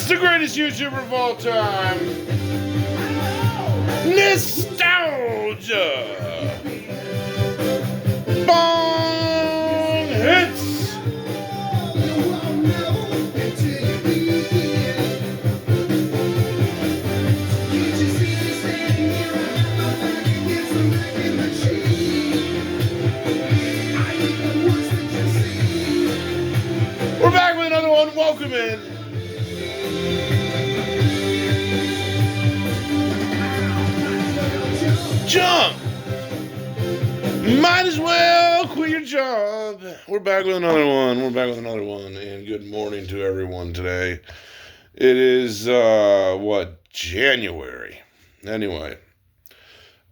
It's the greatest YouTuber of all time. Nostalgia. Bong hits. We're back with another one. Welcome in. Jump! Might as well quit your job. We're back with another one. And good morning to everyone today. It is, January. Anyway,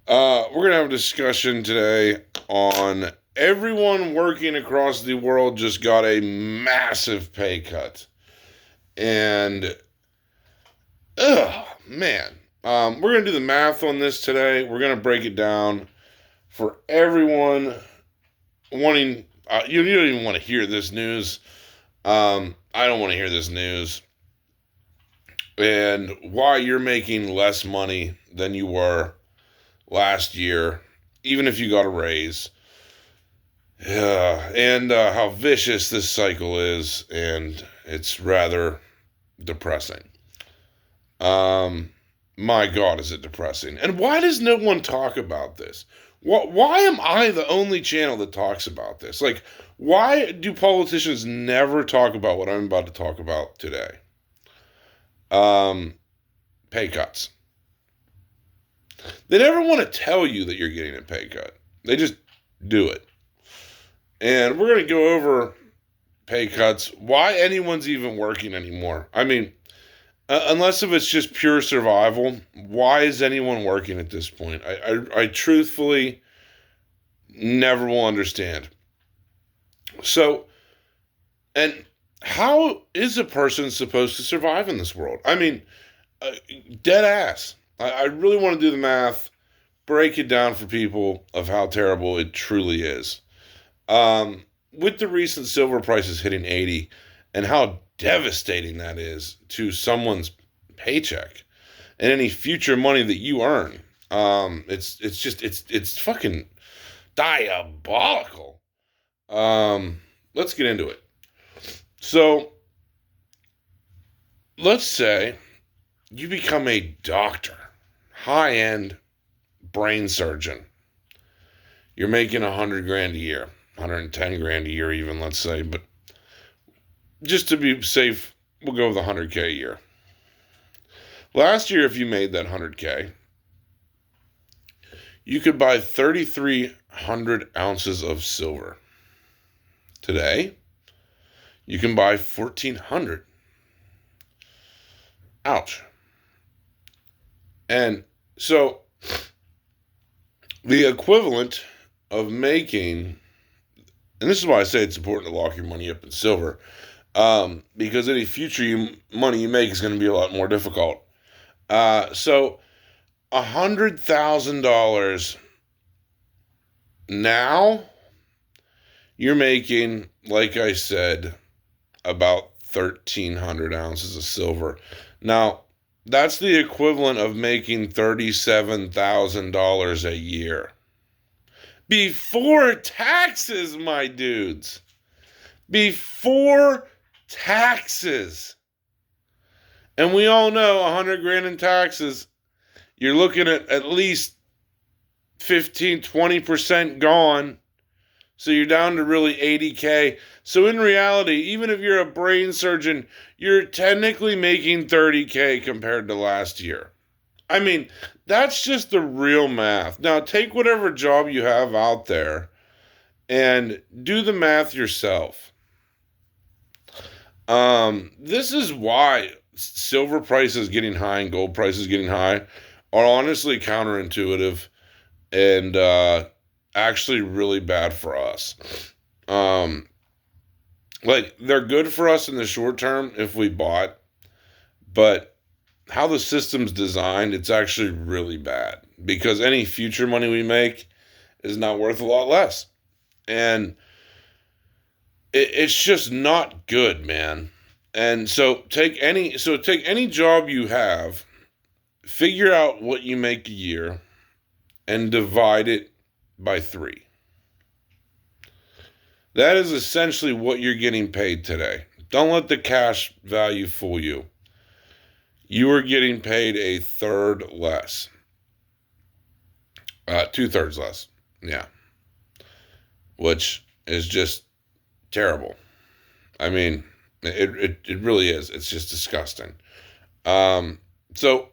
we're going to have a discussion today on everyone working across the world just got a massive pay cut. And, man. We're going to do the math on this today. We're going to break it down for everyone wanting, you don't even want to hear this news. I don't want to hear this news. And why you're making less money than you were last year, even if you got a raise. And how vicious this cycle is, and it's rather depressing. My God, is it depressing. And why does no one talk about this? Why am I the only channel that talks about this? Like, why do politicians never talk about what I'm about to talk about today? Pay cuts. They never want to tell you that you're getting a pay cut. They just do it. And we're going to go over pay cuts, why anyone's even working anymore. I mean, unless if it's just pure survival, why is anyone working at this point? I truthfully never will understand. So, and how is a person supposed to survive in this world? I mean, dead ass. I really want to do the math, break it down for people of how terrible it truly is. With the recent silver prices hitting 80 and how devastating that is to someone's paycheck and any future money that you earn. It's fucking diabolical. Let's get into it. So let's say you become a doctor, high-end brain surgeon. You're making $100,000 a year, $110,000 a year even, let's say, but just to be safe, we'll go with $100K a year. Last year, if you made that $100K, you could buy 3,300 ounces of silver. Today, you can buy 1,400. Ouch. And so, the equivalent of making, and this is why I say it's important to lock your money up in silver, because any future money you make is going to be a lot more difficult. So $100,000 now, you're making, like I said, about 1,300 ounces of silver. Now, that's the equivalent of making $37,000 a year. Before taxes, my dudes. Before taxes. And we all know $100,000 in taxes, you're looking at least 15, 20% gone. So you're down to really $80K. So in reality, even if you're a brain surgeon, you're technically making $30K compared to last year. I mean, that's just the real math. Now, take whatever job you have out there and do the math yourself. This is why silver prices getting high and gold prices getting high are honestly counterintuitive and actually really bad for us. Like, they're good for us in the short term if we bought, but how the system's designed, it's actually really bad because any future money we make is not worth a lot less. And it's just not good, man. And take any job you have, figure out what you make a year, and divide it by 3. That is essentially what you're getting paid today. Don't let the cash value fool you. You are getting paid a third less. 2/3 less. Yeah. Which is just terrible. I mean, it really is. It's just disgusting. So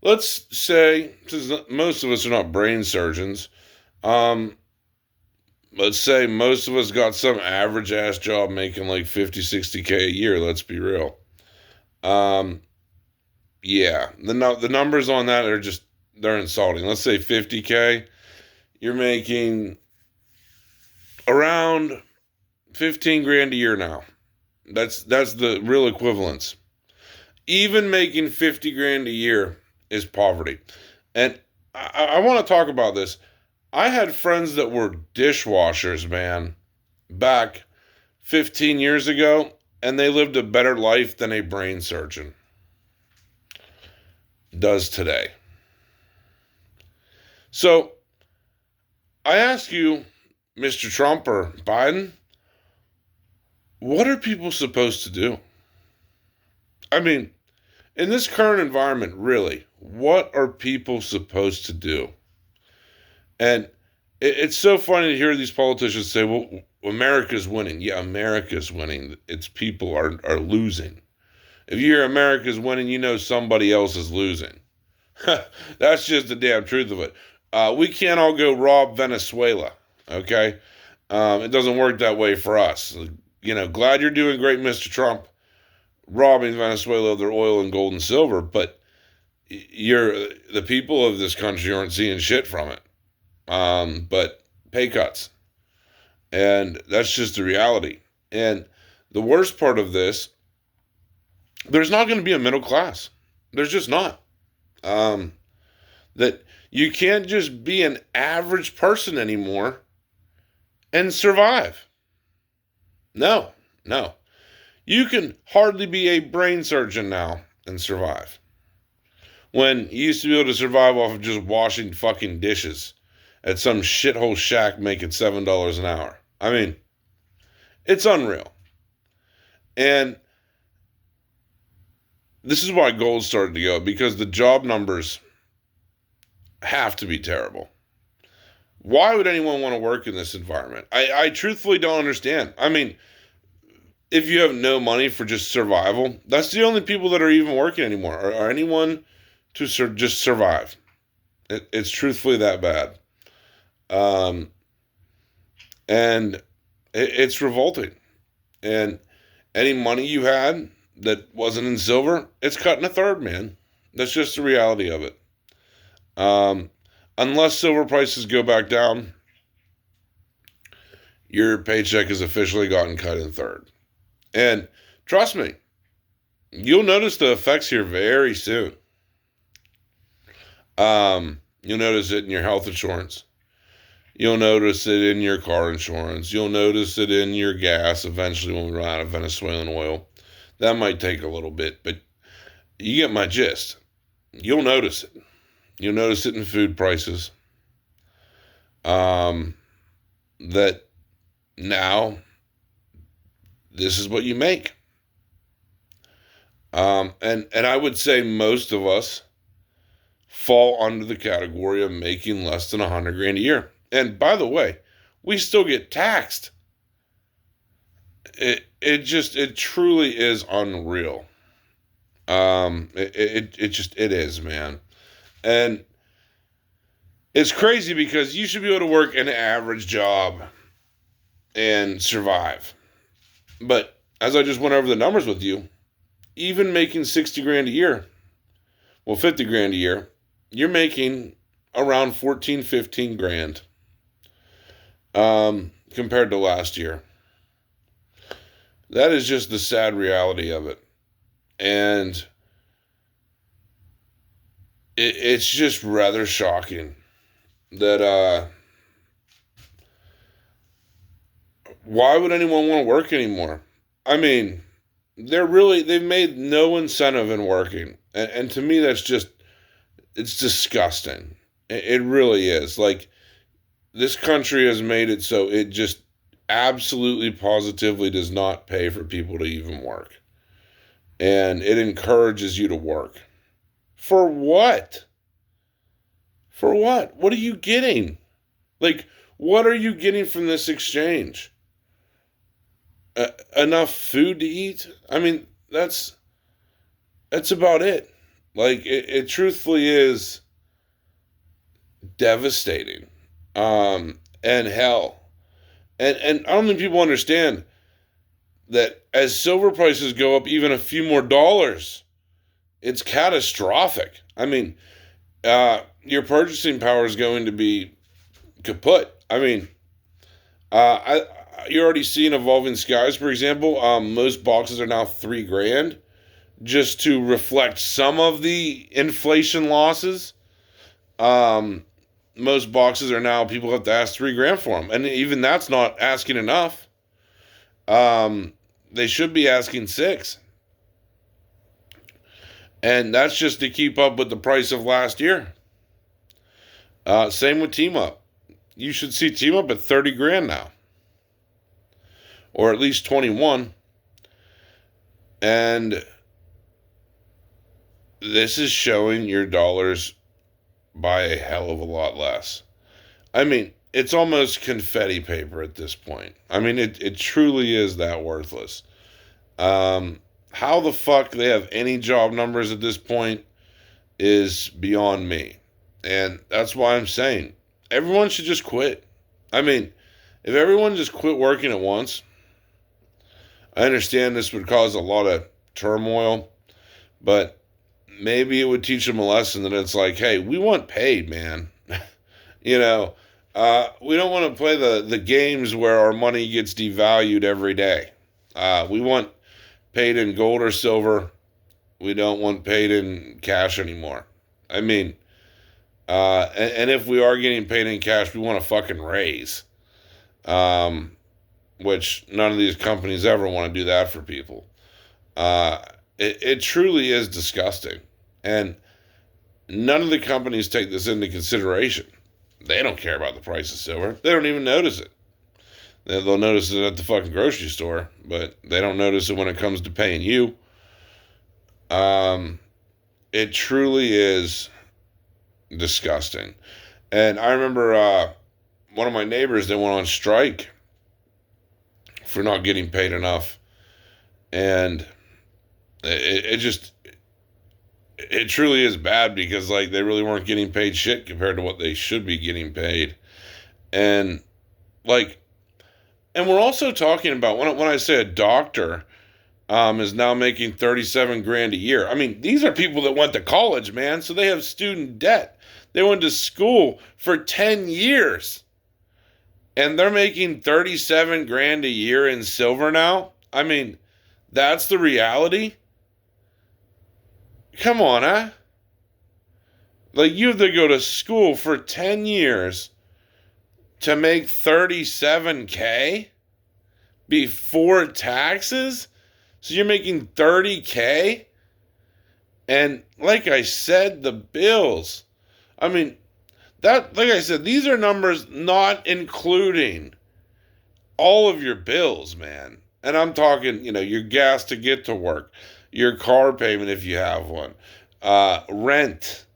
let's say, since most of us are not brain surgeons, let's say most of us got some average ass job making like 50, 60K a year. Let's be real. Yeah, the numbers on that are just, they're insulting. Let's say 50K, you're making around 15 grand a year now. That's the real equivalence. Even making 50 grand a year is poverty. And I want to talk about this. I had friends that were dishwashers, man, back 15 years ago, and they lived a better life than a brain surgeon does today. So I ask you, Mr. Trump or Biden, what are people supposed to do? I mean, in this current environment, really, what are people supposed to do? And it's so funny to hear these politicians say, well, America's winning. Yeah, America's winning. Its people are losing. If you hear America's winning, you know somebody else is losing. That's just the damn truth of it. We can't all go rob Venezuela, okay? It doesn't work that way for us. Glad you're doing great, Mr. Trump, robbing Venezuela of their oil and gold and silver, but the people of this country aren't seeing shit from it. But pay cuts. And that's just the reality. And the worst part of this, there's not going to be a middle class. There's just not. That you can't just be an average person anymore and survive. No. You can hardly be a brain surgeon now and survive. When you used to be able to survive off of just washing fucking dishes at some shithole shack making $7 an hour. I mean, it's unreal. And this is why gold started to go, because the job numbers have to be terrible. Why would anyone want to work in this environment? I truthfully don't understand. I mean, if you have no money for just survival, that's the only people that are even working anymore, or anyone to just survive. It's truthfully that bad. And it's revolting. And any money you had that wasn't in silver, it's cut in a third, man. That's just the reality of it. Unless silver prices go back down, your paycheck has officially gotten cut in third. And trust me, you'll notice the effects here very soon. You'll notice it in your health insurance. You'll notice it in your car insurance. You'll notice it in your gas eventually when we run out of Venezuelan oil. That might take a little bit, but you get my gist. You'll notice it. You'll notice it in food prices. That now, this is what you make. And I would say most of us fall under the category of making less than 100 grand a year. And by the way, we still get taxed. It truly is unreal. It is, man. And it's crazy because you should be able to work an average job and survive. But as I just went over the numbers with you, even making 60 grand a year, 50 grand a year, you're making around 14, 15 grand compared to last year. That is just the sad reality of it. And it's just rather shocking that why would anyone want to work anymore? I mean, they've made no incentive in working. And to me, it's disgusting. It really is. Like, this country has made it so it just absolutely positively does not pay for people to even work. And it encourages you to work. For what? For what? What are you getting? Like, what are you getting from this exchange? Enough food to eat? I mean, that's about it. Like, it truthfully is devastating. And hell. And I don't think people understand that as silver prices go up even a few more dollars, it's catastrophic. I mean, your purchasing power is going to be kaput. I mean, you're already seeing Evolving Skies, for example. Most boxes are now $3,000, just to reflect some of the inflation losses. Most boxes are now, people have to ask $3,000 for them, and even that's not asking enough. They should be asking $6,000. And that's just to keep up with the price of last year. Same with Team Up. You should see Team Up at $30,000 now. Or at least 21. And this is showing your dollars by a hell of a lot less. I mean, it's almost confetti paper at this point. I mean, it truly is that worthless. How the fuck they have any job numbers at this point is beyond me. And that's why I'm saying everyone should just quit. I mean, if everyone just quit working at once, I understand this would cause a lot of turmoil, but maybe it would teach them a lesson that it's like, hey, we want paid, man. You know, we don't want to play the games where our money gets devalued every day. We want paid in gold or silver. We don't want paid in cash anymore. I mean, and if we are getting paid in cash, we want a fucking raise. Which none of these companies ever want to do that for people. It truly is disgusting. And none of the companies take this into consideration. They don't care about the price of silver. They don't even notice it. They'll notice it at the fucking grocery store, but they don't notice it when it comes to paying you. It truly is disgusting. And I remember one of my neighbors, they went on strike for not getting paid enough. And it truly is bad because, like, they really weren't getting paid shit compared to what they should be getting paid. And, like, and we're also talking about, when I say a doctor is now making $37,000 a year. I mean, these are people that went to college, man, so they have student debt. They went to school for 10 years. And they're making $37,000 a year in silver now? I mean, that's the reality? Come on, huh? Like, you have to go to school for 10 years to make $37,000 before taxes? So you're making $30,000? And like I said, the bills. I mean, that, like I said, these are numbers not including all of your bills, man. And I'm talking, your gas to get to work, your car payment if you have one, rent,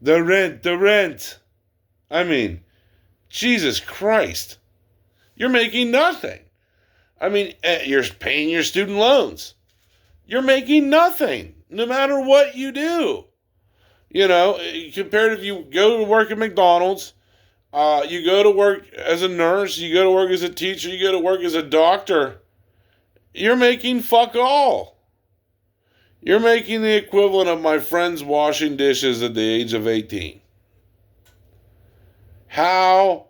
the rent. I mean, Jesus Christ, you're making nothing. I mean, you're paying your student loans. You're making nothing, no matter what you do. Compared if you go to work at McDonald's, you go to work as a nurse, you go to work as a teacher, you go to work as a doctor, you're making fuck all. You're making the equivalent of my friends washing dishes at the age of 18. How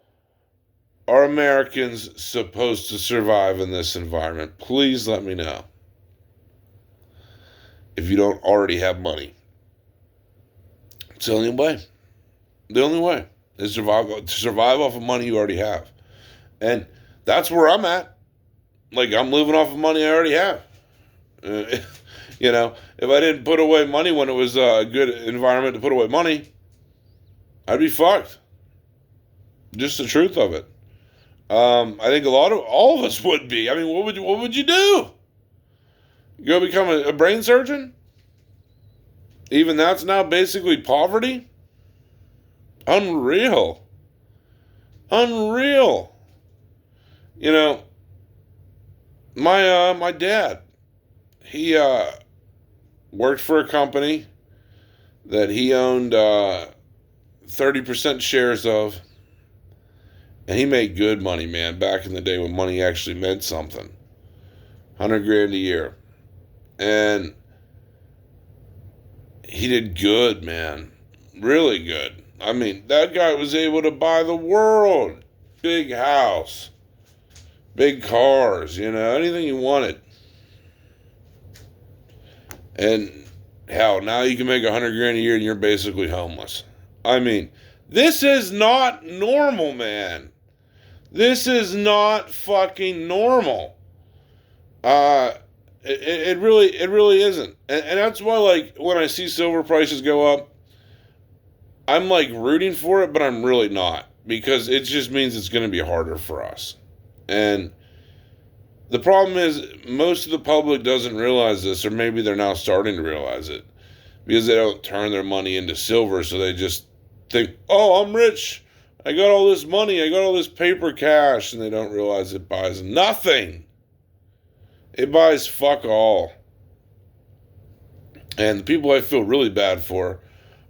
are Americans supposed to survive in this environment? Please let me know. If you don't already have money. It's the only way. The only way is to survive off of money you already have. And that's where I'm at. Like, I'm living off of money I already have. Uh, if I didn't put away money when it was a good environment to put away money, I'd be fucked. Just the truth of it. I think all of us would be. I mean, what would you do? You go become a brain surgeon? Even that's now basically poverty? Unreal. Unreal. You know, my dad, he worked for a company that he owned 30% shares of, and he made good money, man, back in the day when money actually meant something. 100 grand a year. And he did good, man. Really good. I mean, that guy was able to buy the world. Big house. Big cars, anything he wanted. And hell, now you can make 100 grand a year and you're basically homeless. I mean, this is not normal, man. This is not fucking normal. It really isn't. And that's why, like, when I see silver prices go up, I'm like rooting for it, but I'm really not, because it just means it's going to be harder for us. And the problem is most of the public doesn't realize this, or maybe they're now starting to realize it, because they don't turn their money into silver. So they just think, oh, I'm rich. I got all this money. I got all this paper cash. And they don't realize it buys nothing. It buys fuck all. And the people I feel really bad for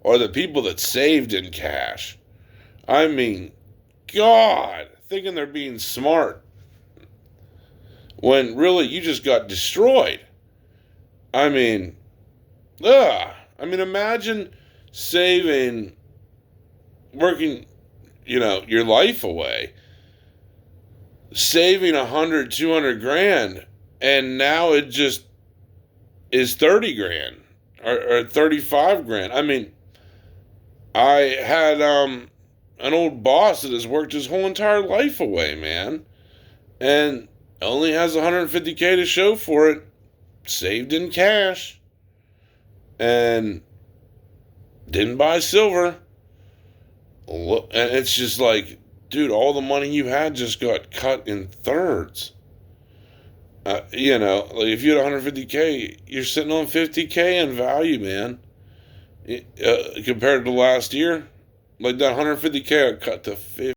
are the people that saved in cash. I mean, God, thinking they're being smart, when really you just got destroyed. I mean, imagine saving, working, your life away, saving 100, 200 grand, and now it just is 30 grand or 35 grand. I mean, I had an old boss that has worked his whole entire life away, man, and only has 150K to show for it, saved in cash, and didn't buy silver. And it's just like, dude, all the money you had just got cut in thirds. Like if you had 150K, you're sitting on 50K in value, man. Compared to last year, like that 150K got cut to 50.